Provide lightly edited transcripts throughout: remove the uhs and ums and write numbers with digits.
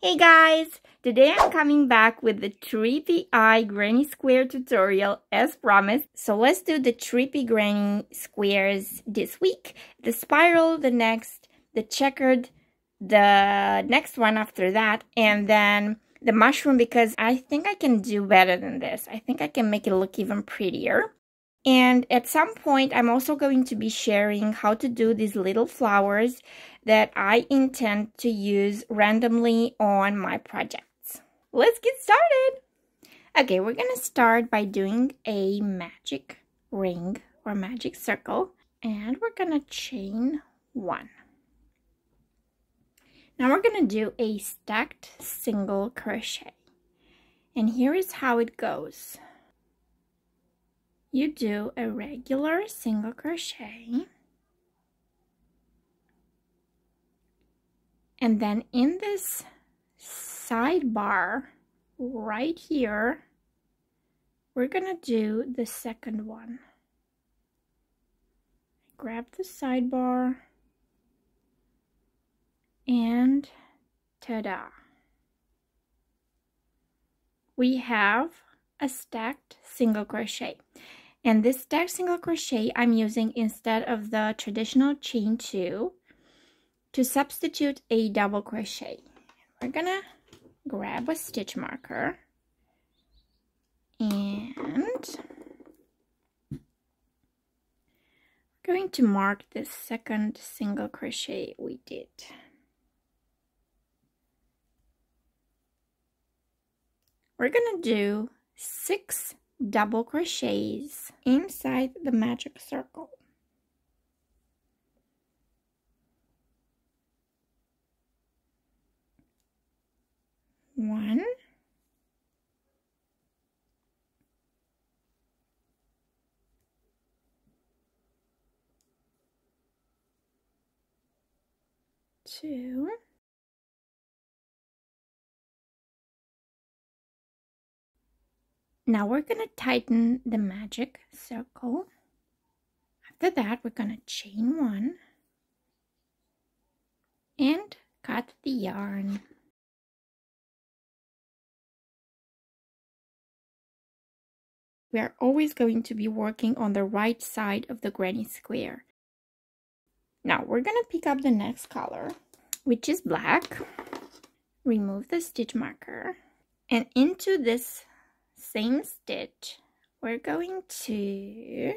Hey guys! Today I'm coming back with the Trippy I granny square tutorial as promised. So let's do the Trippy granny squares this week. The spiral, the next, the checkered, the next one after that, and then the mushroom because I think I can do better than this. I think I can make it look even prettier. And at some point, I'm also going to be sharing how to do these little flowers that I intend to use randomly on my projects. Let's get started! Okay, we're going to start by doing a magic ring or magic circle. And we're going to chain 1. Now we're going to do a stacked single crochet. And here is how it goes. You do a regular single crochet, and then in this sidebar right here, we're gonna do the second one. Grab the sidebar and ta-da! We have a stacked single crochet. And this stacked single crochet I'm using instead of the traditional chain 2 to substitute a double crochet. We're gonna grab a stitch marker and we're going to mark the second single crochet we did. We're gonna do 6 double crochets inside the magic circle. 1, 2, 'Now we're going to tighten the magic circle. After that, we're going to chain 1 and cut the yarn. We are always going to be working on the right side of the granny square. Now we're going to pick up the next color, which is black. Remove the stitch marker, and into this same stitch, we're going to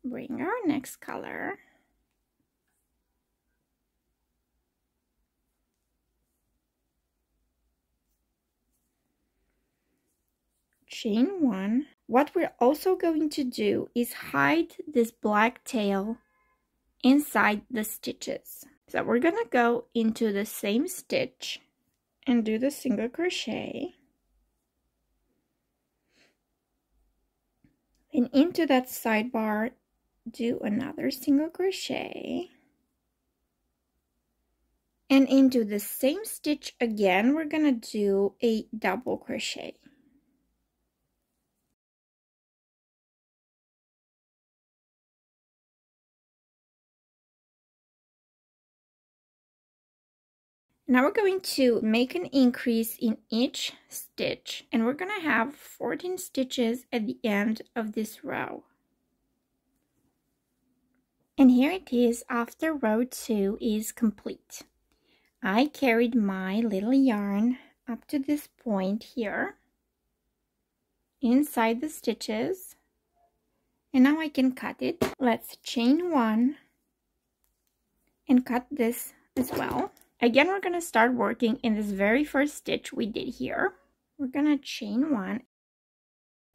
bring our next color. Chain 1. What we're also going to do is hide this black tail inside the stitches. So we're gonna go into the same stitch and do the single crochet. And into that sidebar, do another single crochet. And into the same stitch again, we're gonna do a double crochet. Now we're going to make an increase in each stitch, and we're gonna have 14 stitches at the end of this row. And here it is after row 2 is complete. I carried my little yarn up to this point here inside the stitches, and now I can cut it. Let's chain 1 and cut this as well. Again, we're going to start working in this very first stitch we did here. We're going to chain 1.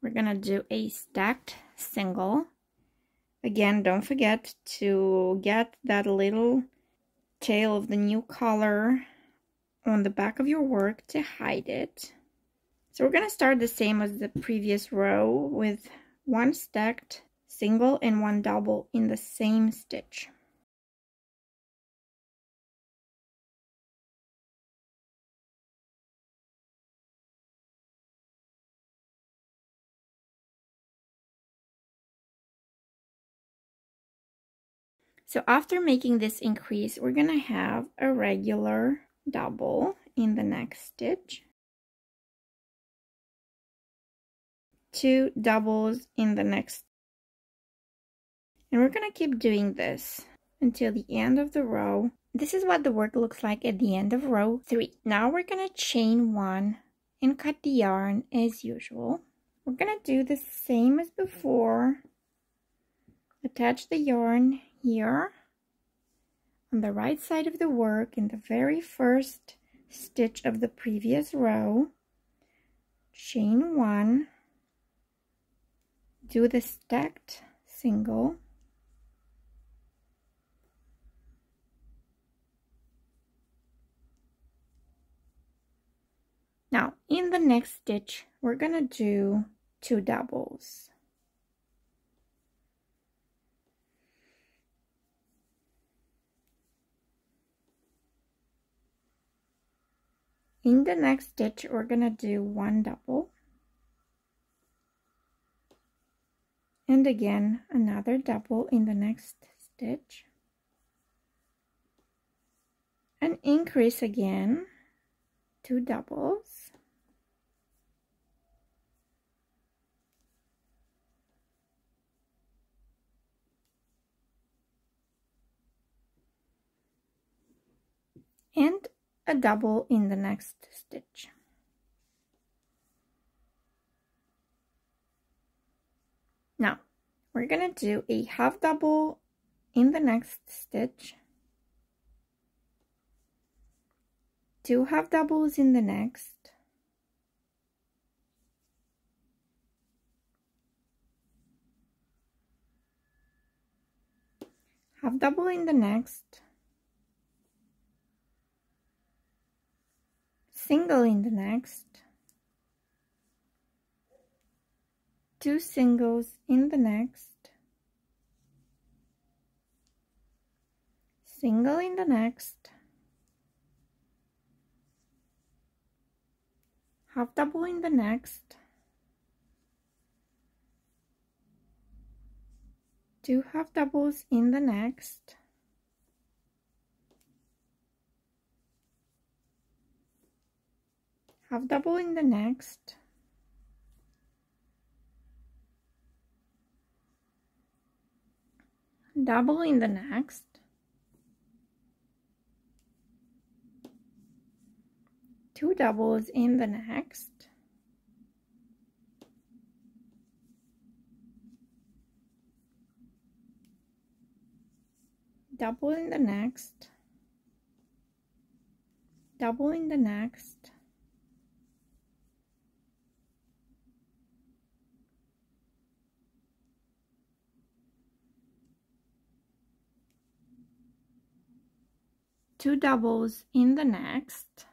We're going to do a stacked single. Again, don't forget to get that little tail of the new color on the back of your work to hide it. So we're going to start the same as the previous row with 1 stacked single and 1 double in the same stitch. So after making this increase, we're gonna have a regular double in the next stitch, 2 doubles in the next, and we're gonna keep doing this until the end of the row. This is what the work looks like at the end of row 3. Now we're gonna chain 1 and cut the yarn as usual. We're gonna do the same as before. Attach the yarn here on the right side of the work in the very first stitch of the previous row. Chain 1, do the stacked single, now in the next stitch we're gonna do 2 doubles. In the next stitch we're gonna do 1 double, and again another double in the next stitch, and increase again, 2 doubles, and a double in the next stitch. Now we're gonna do a half double in the next stitch, 2 half doubles in the next, half double in the next, single in the next, 2 singles in the next, single in the next, half double in the next, 2 half doubles in the next, half double in the next, double in the next, two doubles in the next, double in the next, double in the next, two doubles in the next,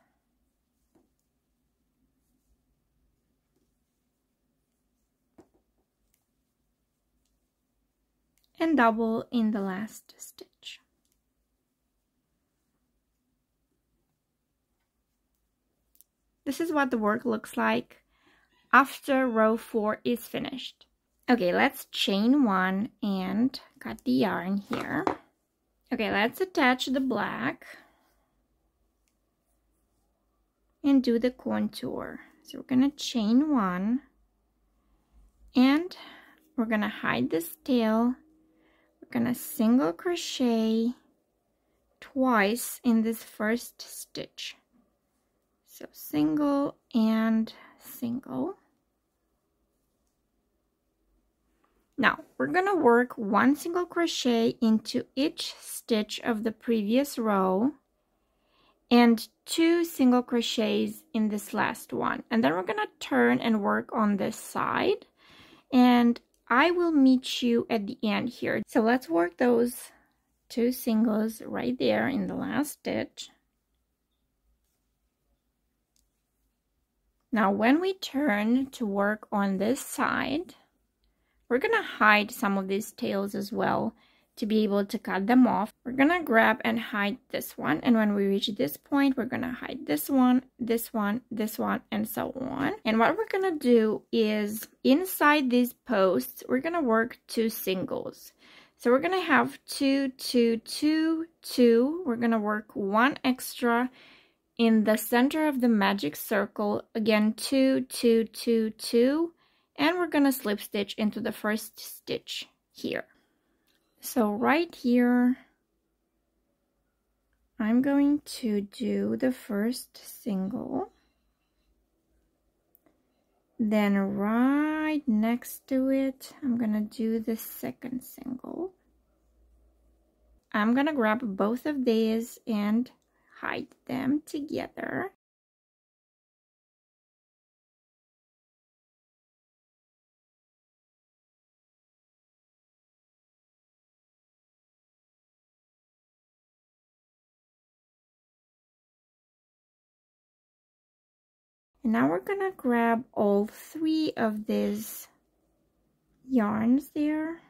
and double in the last stitch. This is what the work looks like after row 4 is finished. Okay, let's chain 1 and cut the yarn here. Okay, let's attach the black and do the contour. So we're gonna chain 1 and we're gonna hide this tail. We're gonna single crochet twice in this first stitch. So single and single. Now we're gonna work 1 single crochet into each stitch of the previous row and 2 single crochets in this last one, and then we're gonna turn and work on this side, and I will meet you at the end here. So let's work those 2 singles right there in the last stitch. Now when we turn to work on this side, we're gonna hide some of these tails as well to be able to cut them off. We're gonna grab and hide this one, and when we reach this point, we're gonna hide this one, this one, this one, and so on. And what we're gonna do is inside these posts, we're gonna work 2 singles. So we're gonna have 2, 2, 2, 2. We're gonna work 1 extra in the center of the magic circle, again 2, 2, 2, 2, and we're gonna slip stitch into the first stitch here. So right here, I'm going to do the first single. Then right next to it, I'm gonna do the second single. I'm gonna grab both of these and hide them together. And now we're gonna grab all 3 of these yarns there.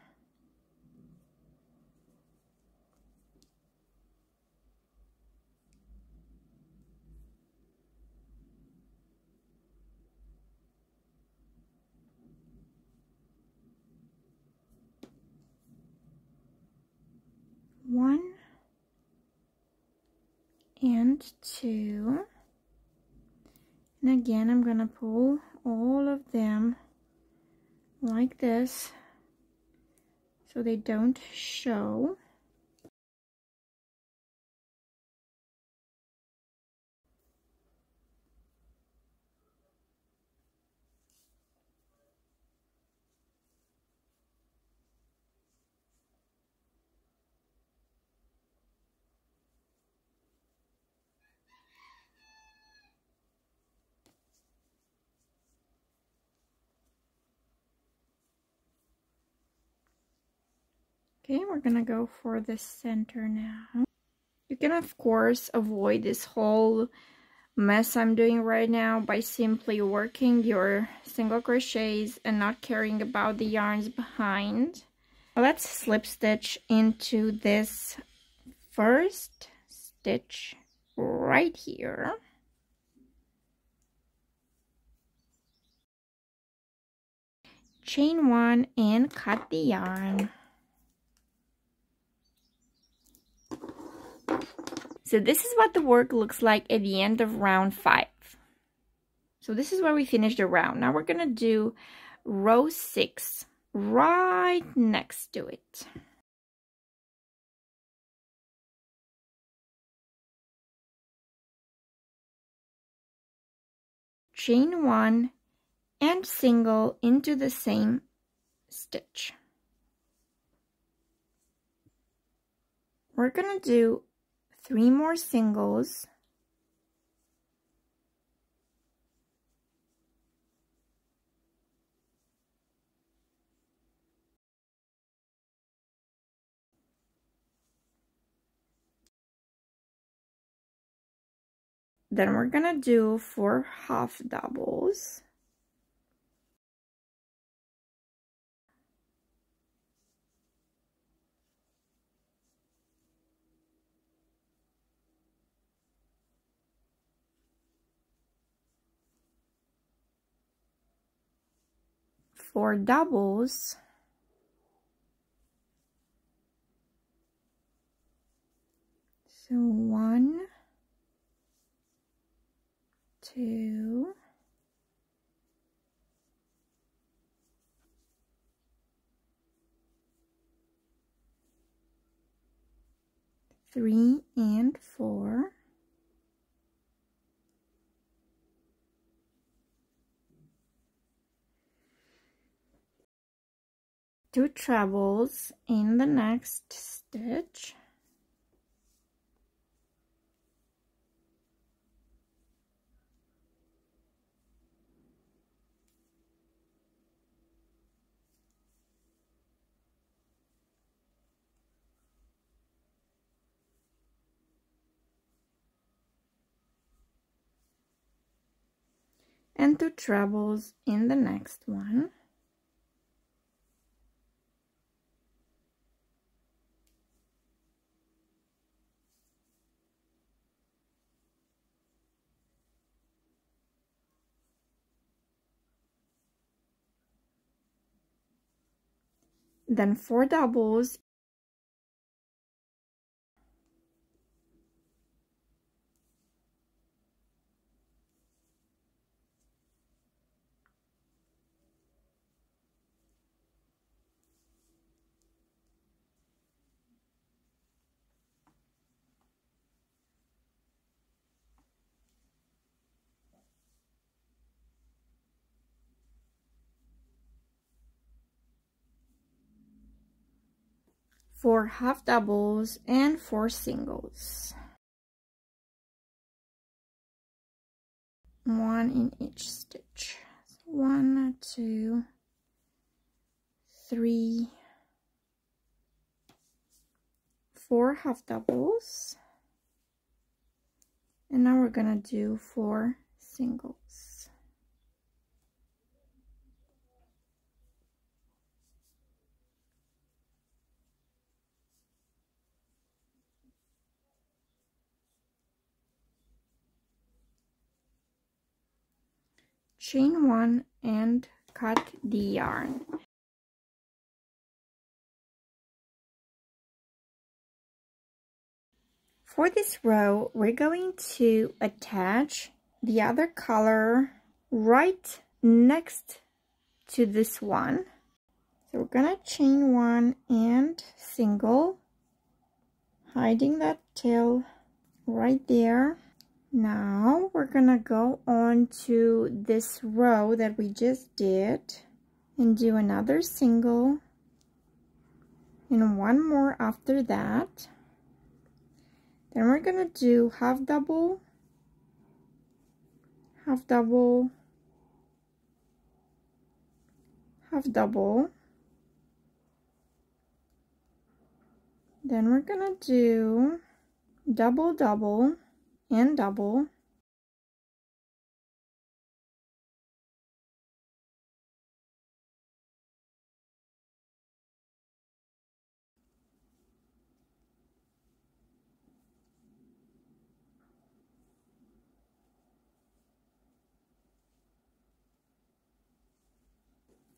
One and 2. And again, I'm gonna pull all of them like this so they don't show. Okay, we're gonna go for the center now. You can, of course, avoid this whole mess I'm doing right now by simply working your single crochets and not caring about the yarns behind. Let's slip stitch into this first stitch right here. Chain 1 and cut the yarn. So this is what the work looks like at the end of round 5. So this is where we finished the round. Now we're gonna do row 6 right next to it. Chain 1 and single into the same stitch. We're gonna do 3 more singles. Then we're gonna do 4 half doubles. For doubles, so 1, 2, 3 and 4. Two trebles in the next stitch. And 2 trebles in the next one. Then 4 doubles. 4 half doubles and 4 singles, 1 in each stitch. 1, 2, 3, 4 half doubles, and now we're gonna do 4 singles. Chain 1 and cut the yarn. For this row, we're going to attach the other color right next to this one. So we're gonna chain 1 and single, hiding that tail right there. Now we're gonna go on to this row that we just did and do another single and 1 more after that. Then we're gonna do half double, half double, half double. Then we're gonna do double, double, and double.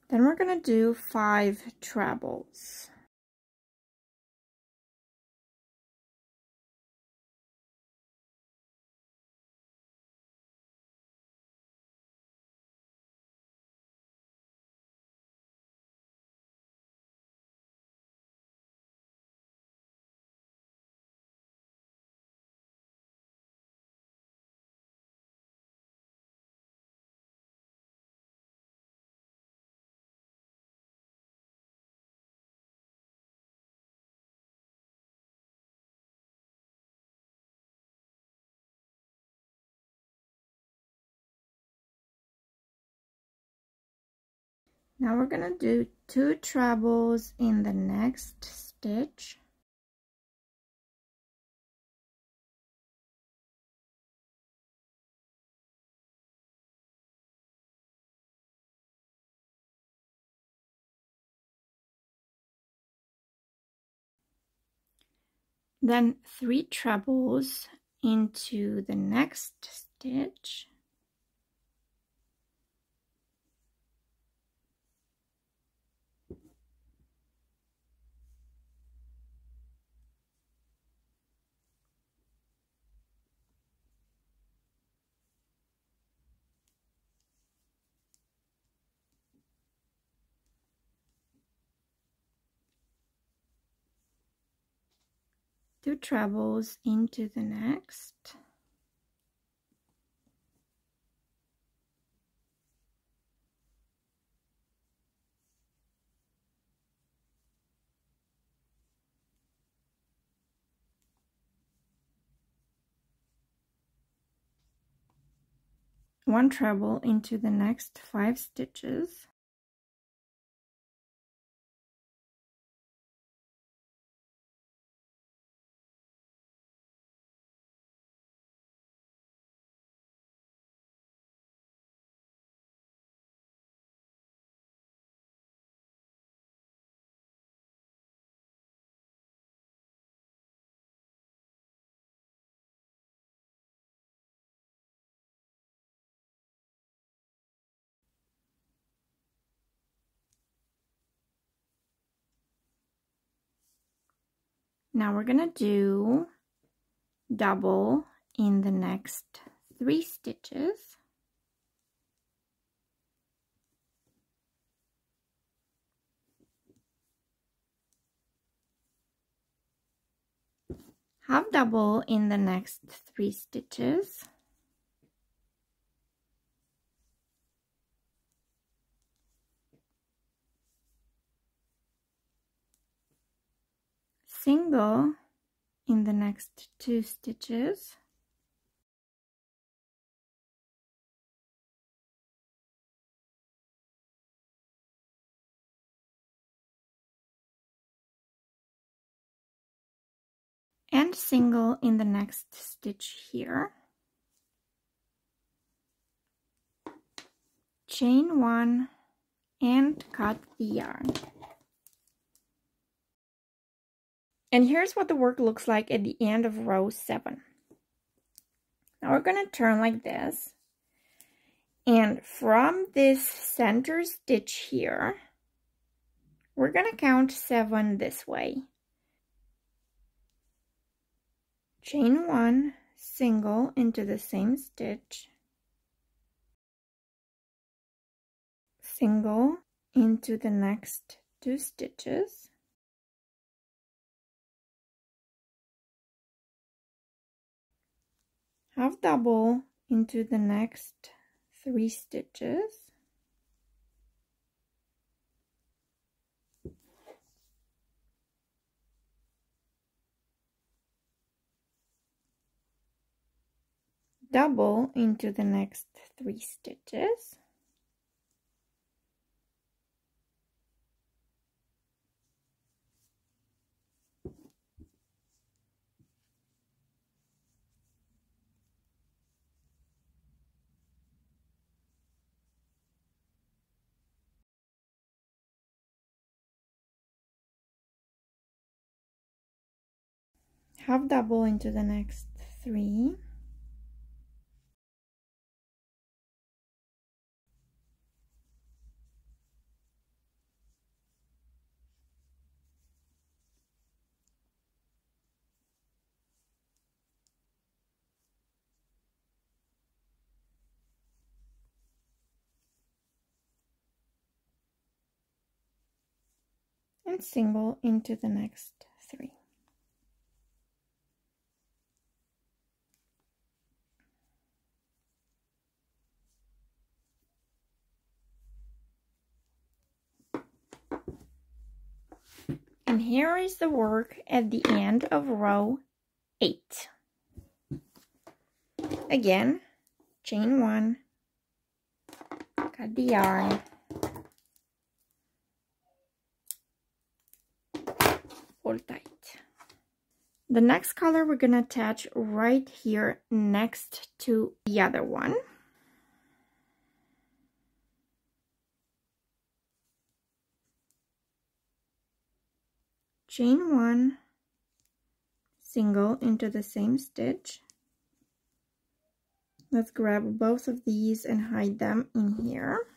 Then we're gonna do 5 trebles. Now we're gonna do 2 trebles in the next stitch. Then 3 trebles into the next stitch. Two trebles into the next. One treble into the next 5 stitches. Now we're gonna do double in the next 3 stitches. Half double in the next 3 stitches. single in the next 2 stitches, and single in the next stitch here, chain 1 and cut the yarn. And here's what the work looks like at the end of row 7. Now we're going to turn like this, and from this center stitch here, we're going to count 7 this way. Chain 1, single into the same stitch, single into the next 2 stitches, half double into the next 3 stitches, double into the next 3 stitches, half double into the next 3, and single into the next 3. And here is the work at the end of row 8. Again, chain 1, cut the yarn, pull tight. The next color we're going to attach right here next to the other one. Chain 1, single into the same stitch. Let's grab both of these and hide them in here.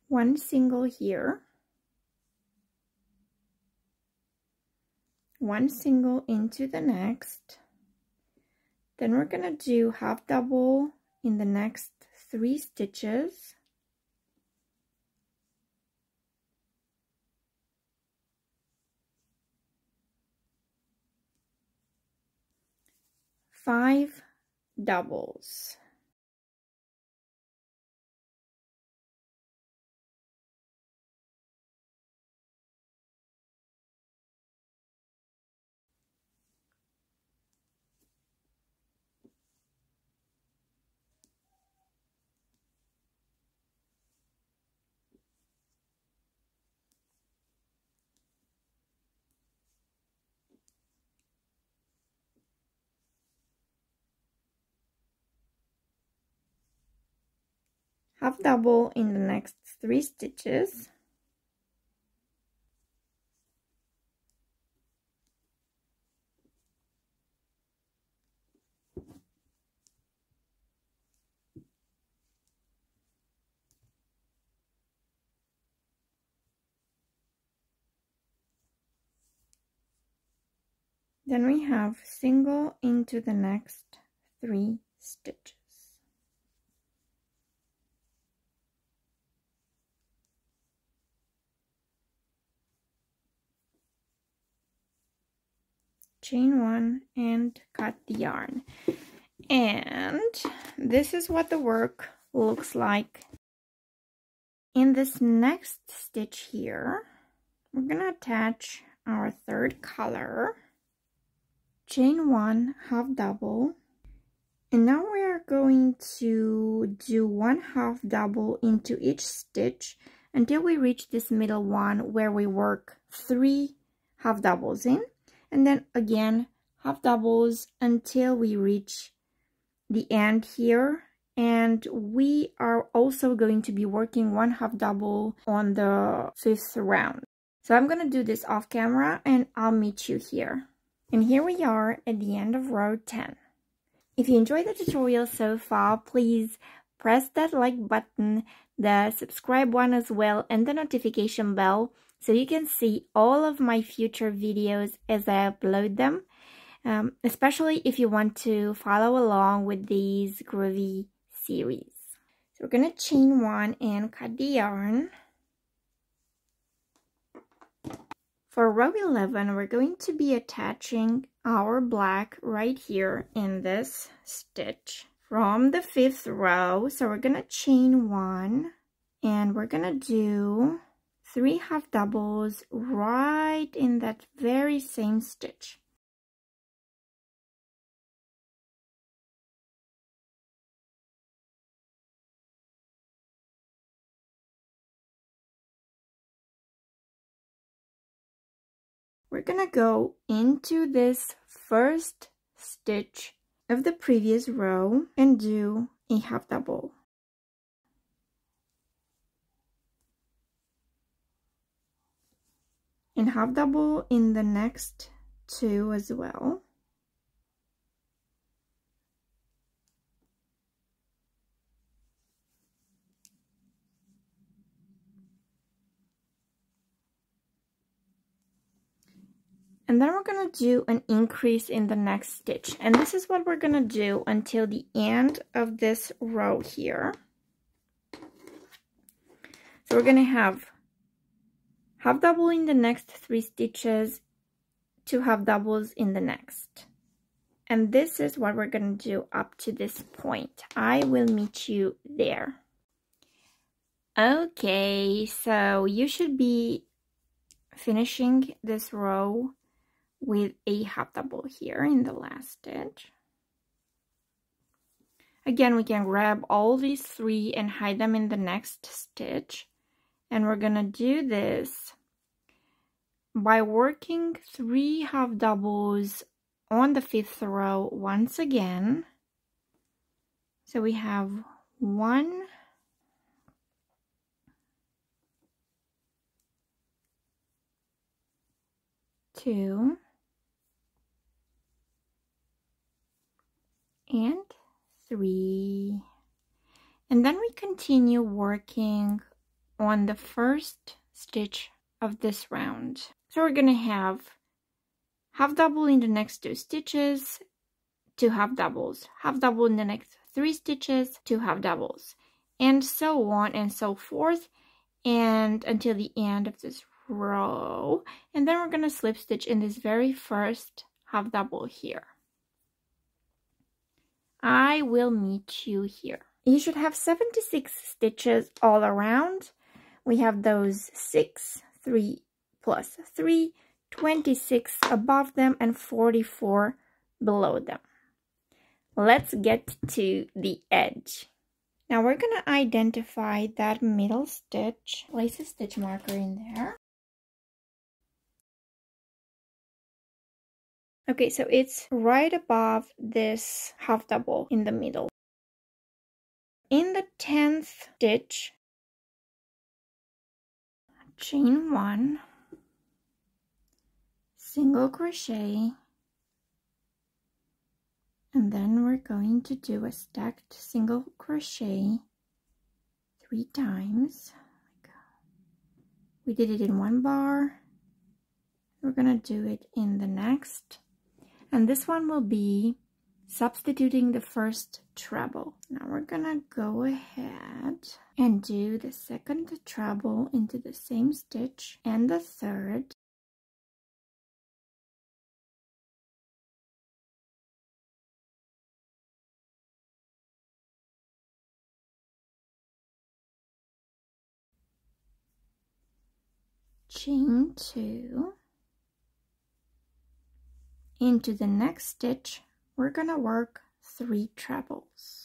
One single here, one single into the next, then we're gonna do half double in the next 3 stitches, five doubles. Half double in the next 3 stitches, then we have single into the next 3 stitches. Chain 1 and cut the yarn. And this is what the work looks like. In this next stitch here, we're gonna attach our third color, chain 1, half double, and now we are going to do 1 half double into each stitch until we reach this middle one where we work 3 half doubles in, and then again half doubles until we reach the end here. And we are also going to be working 1 half double on the 5th round. So I'm going to do this off camera and I'll meet you here. And here we are at the end of row 10. If you enjoyed the tutorial so far, please press that like button, the subscribe one as well, and the notification bell so you can see all of my future videos as I upload them, especially if you want to follow along with these Groovy Series. So we're going to chain 1 and cut the yarn. For row 11, we're going to be attaching our black right here in this stitch from the 5th row. So we're going to chain 1 and we're going to do 3 half doubles right in that very same stitch. We're gonna go into this first stitch of the previous row and do a half double. And half double in the next 2 as well. And then we're going to do an increase in the next stitch. And this is what we're going to do until the end of this row here. So we're going to have half double in the next 3 stitches, 2 half doubles in the next. And this is what we're going to do up to this point. I will meet you there. Okay, so you should be finishing this row with a half double here in the last stitch. Again, we can grab all these 3 and hide them in the next stitch. And we're gonna do this by working 3 half doubles on the 5th row once again. So we have 1, 2, and 3, and then we continue working on the first stitch of this round. So we're gonna have half double in the next 2 stitches, 2 half doubles, half double in the next 3 stitches, 2 half doubles, and so on and so forth, and until the end of this row. And then we're gonna slip stitch in this very first half double here. I will meet you here. You should have 76 stitches all around. We have those 6, 3 plus 3, 26 above them, and 44 below them. Let's get to the edge. Now we're going to identify that middle stitch. Place a stitch marker in there. Okay, so it's right above this half double in the middle. In the 10th stitch, chain 1, single crochet, and then we're going to do a stacked single crochet 3 times. We did it in 1 bar. We're gonna do it in the next. And this one will be substituting the first treble. Now we're gonna go ahead and do the second treble into the same stitch and the third. chain 2. Into the next stitch, we're gonna work 3 trebles.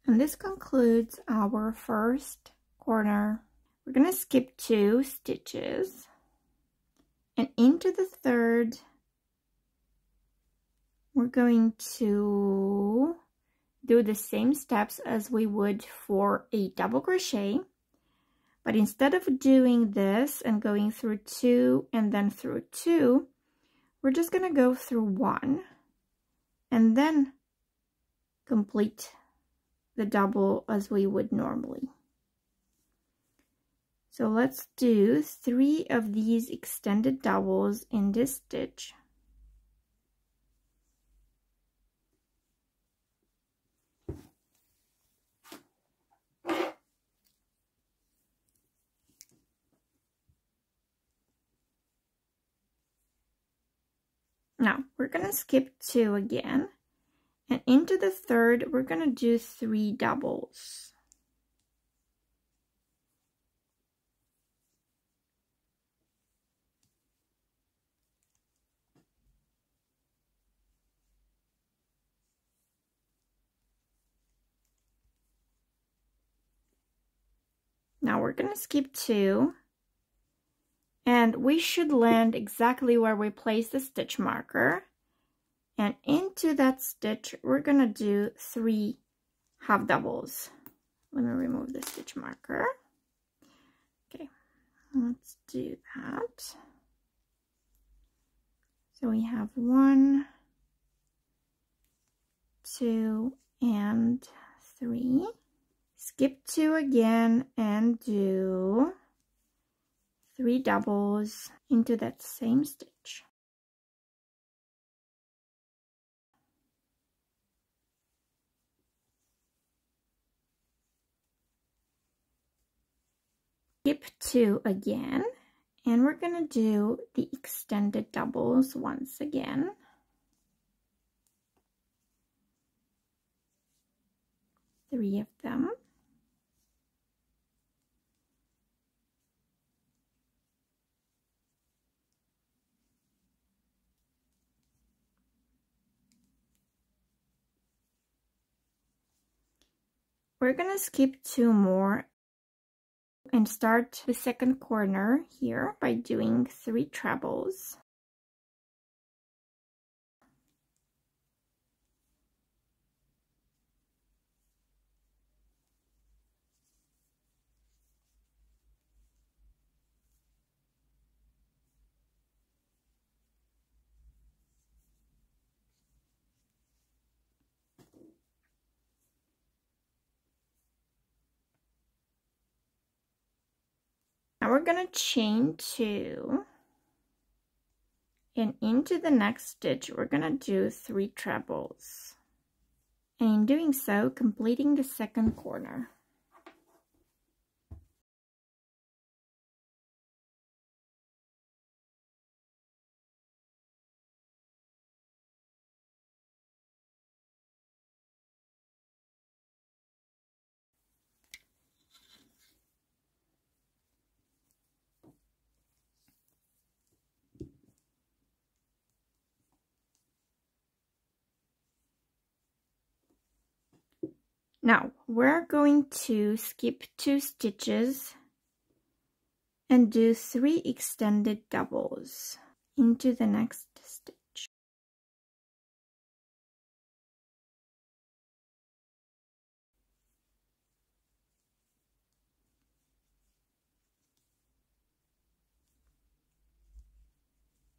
And this concludes our first corner. We're gonna skip 2 stitches, and into the third, we're going to do the same steps as we would for a double crochet, but instead of doing this and going through 2 and then through 2, we're just gonna go through 1 and then complete the double as we would normally. So let's do 3 of these extended doubles in this stitch. Now we're gonna skip 2 again. And into the third, we're going to do 3 doubles. Now we're going to skip 2. And we should land exactly where we placed the stitch marker. And into that stitch, we're gonna do 3 half doubles. Let me remove the stitch marker. Okay, let's do that. So we have 1, 2, and 3. Skip 2 again and do 3 doubles into that same stitch. Skip 2 again, and we're gonna do the extended doubles once again. Three of them. We're gonna skip 2 more and start the second corner here by doing 3 trebles. Now we're gonna chain 2, and into the next stitch we're gonna do 3 trebles, and in doing so completing the second corner. Now we're going to skip 2 stitches and do 3 extended doubles into the next stitch.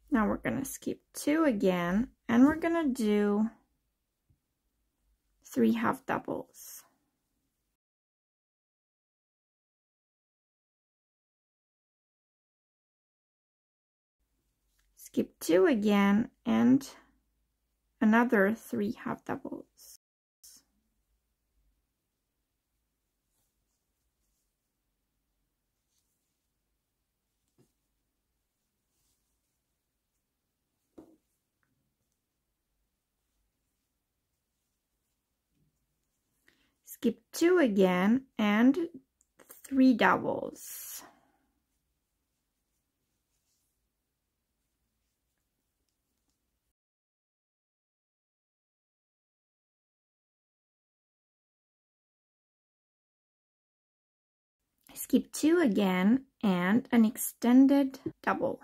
Now we're gonna skip 2 again, and we're gonna do 3 half doubles. Skip 2 again and another 3 half doubles. skip 2 again, and 3 doubles. Skip 2 again, and an extended double.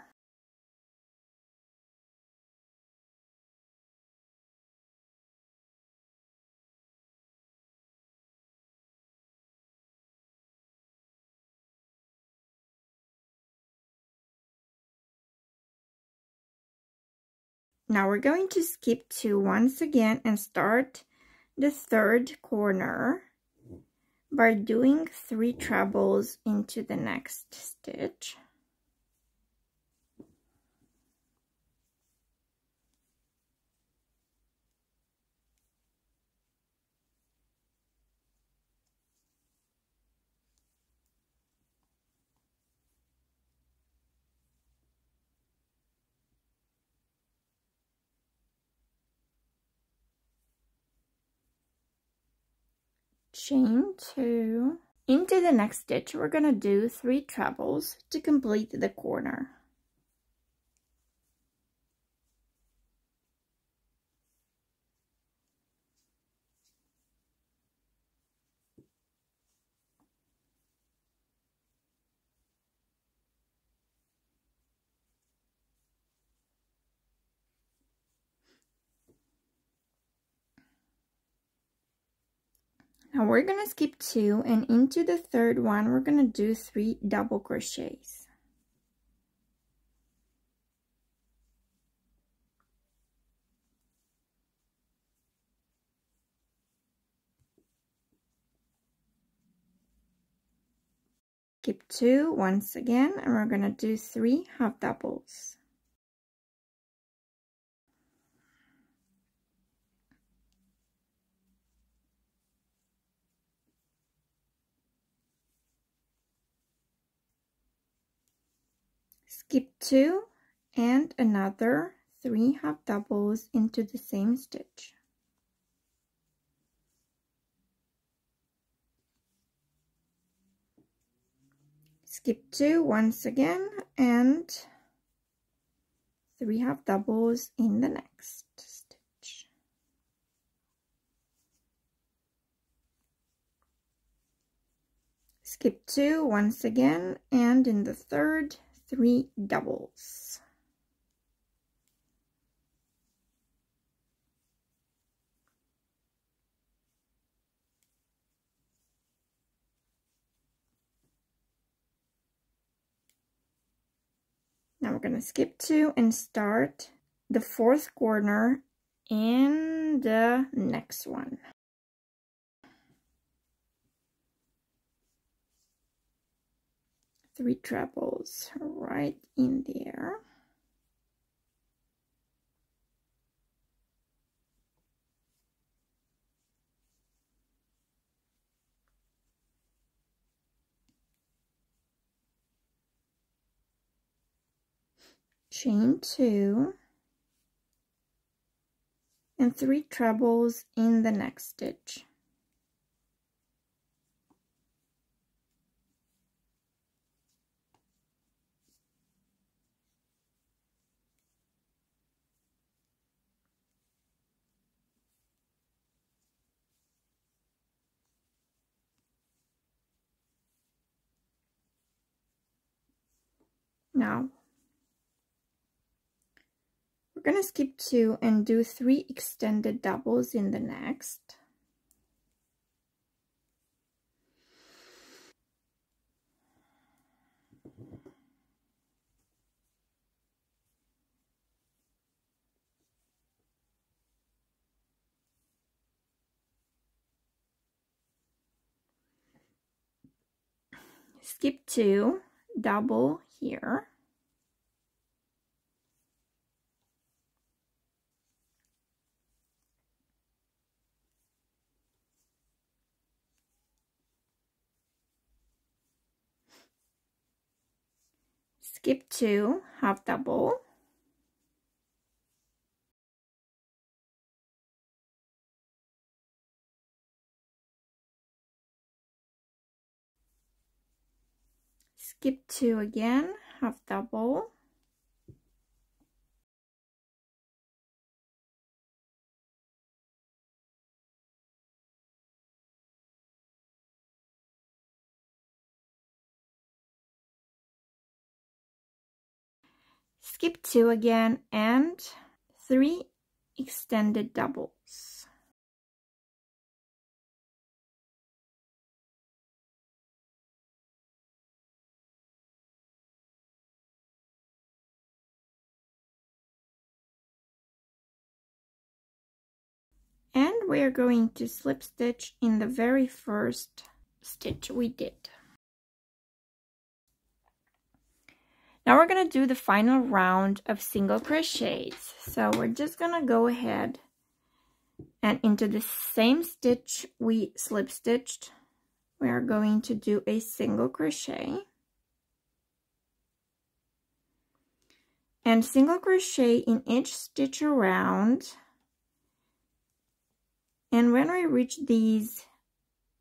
Now we're going to skip 2 once again and start the third corner by doing 3 trebles into the next stitch. Chain 2. Into the next stitch, we're going to do 3 trebles to complete the corner. Now we're going to skip 2, and into the third one, we're going to do 3 double crochets. Skip 2 once again, and we're going to do 3 half doubles. Skip 2 and another 3 half doubles into the same stitch. Skip 2 once again and 3 half doubles in the next stitch. Skip 2 once again, and in the third, 3 doubles. Now we're going to skip 2 and start the fourth corner in the next one. Three trebles right in there. Chain 2 and 3 trebles in the next stitch. Now we're going to skip 2 and do 3 extended doubles in the next. Skip 2, double here. Skip 2, half double. skip 2 again, half double. Skip 2 again and 3 extended doubles. And we're going to slip stitch in the very first stitch we did. Now we're going to do the final round of single crochets. So we're just going to go ahead and into the same stitch we slip stitched, we are going to do a single crochet. And single crochet in each stitch around. And when we reach these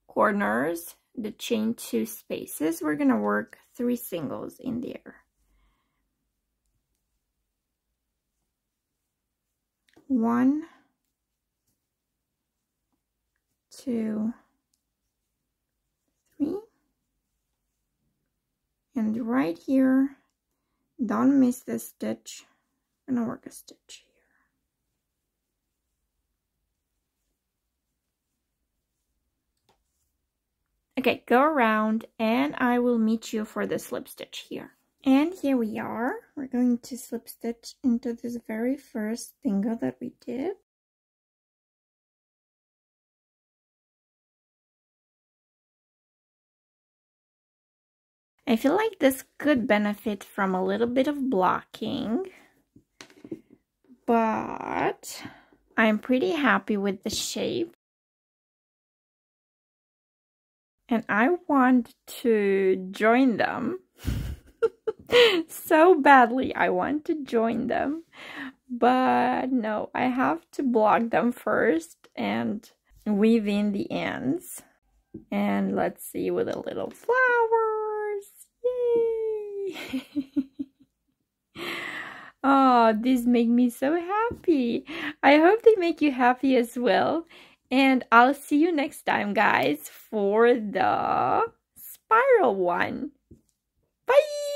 corners, the chain 2 spaces, we're going to work 3 singles in there. 1, 2, 3, and right here, don't miss this stitch. I'm gonna work a stitch here. Okay, go around and I will meet you for the slip stitch here. And here we are. We're going to slip stitch into this very first single that we did. I feel like this could benefit from a little bit of blocking, but I'm pretty happy with the shape. And I want to join them. So badly I want to join them, but no, I have to block them first and weave in the ends. And let's see, with a little flowers. Yay! Oh, these make me so happy. I hope they make you happy as well. And I'll see you next time, guys, for the spiral one. Bye!